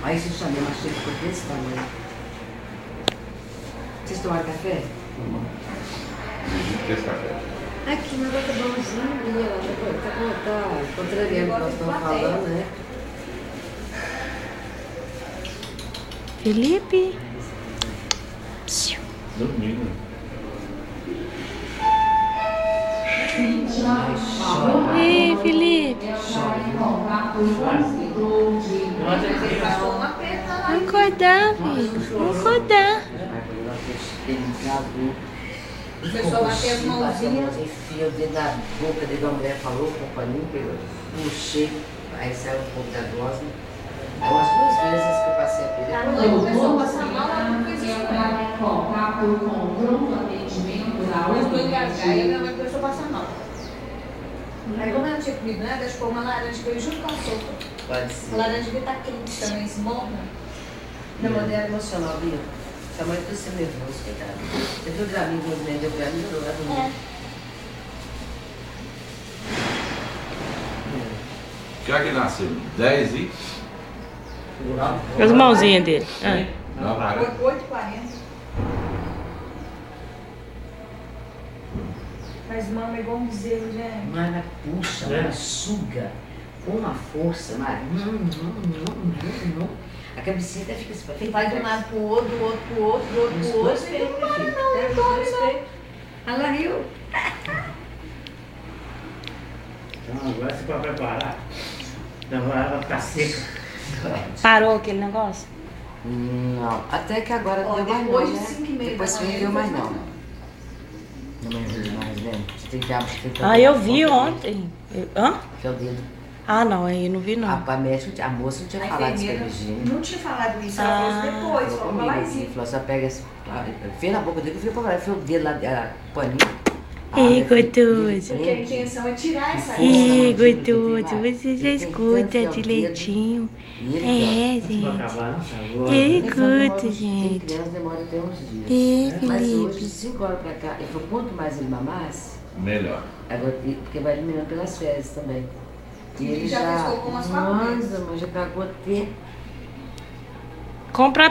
Aí se eu chamei, mas achei que ficou desse tamanho. Vocês tomaram café? Esse café. Aqui, mas vai tá bonzinho, Lia. Tá contrariando o que nós estamos falando, né? Felipe. Dormindo. Ei, Felipe. Vamos acordar, filho. Vamos acordar. O pessoal bateu as mãozinhas. Enfia o dedo na boca dele, a mulher falou com o paninho, pegou, puxei, aí saiu um pouco da gosma. Então, as 2 vezes que eu passei a perder. Quando o pessoal passa mal, ela não fez isso. Começou a engasgar e minha mãe começou a passar mal. Aí, como ela não tinha comido nada, acho que uma laranja que eu junto com a sopa. Pode ser. A laranja que tá quente também, se morna. Não, é emocional, viu? Sua mãe tudo se nervoso, coitada. Você viu os amigos que vendeu pra mim, eu não É. Que hora que nasceu? 10 e? As mãozinhas dele. Ah. Não, para. 8h40. Mas mama é igual um bezerro, gente. Mana puxa, mana suga com uma força, Mara. A cabecinha até fica assim pra frente. Vai de um lado pro outro, do outro pro outro, do outro pro outro. Ela riu. Então agora se pode preparar. Então ela ficar seca. Parou aquele negócio? Não, até que agora Ó, deu mais depois não, de né? 5h30 Depois da que manhã, deu mais não não. fez Não viu mais, né? Você tem que Ah, eu vi ontem. Hã? Que é o dedo. Ah, não, aí eu não vi, não. A médica, a moça não tinha A falado isso pra enfermeira Virgínia. não tinha falado isso, ela falou isso depois, Falou falou comigo lá assim, em falou, só pega esse... Fez na boca dele, que eu fui pra lá, fez o dedo lá, paninho. Ei, minha filha, gostoso. porque a intenção é tirar essa Ih, Força, gostoso, não tem você já tem escuta tanto que é o direitinho. E ele, É, Vai gente. acabar, não sabe? Ele Ele demora escuta, uns- Tem gente. criança demora até uns dias. É, Mas Felipe. hoje, 5 horas pra cá, ele falou, quanto mais ele mamasse, Melhor. agora, porque vai eliminando pelas fezes também. E ele já fez cocô umas 4 vezes. Nossa, mas já cagou até. Compra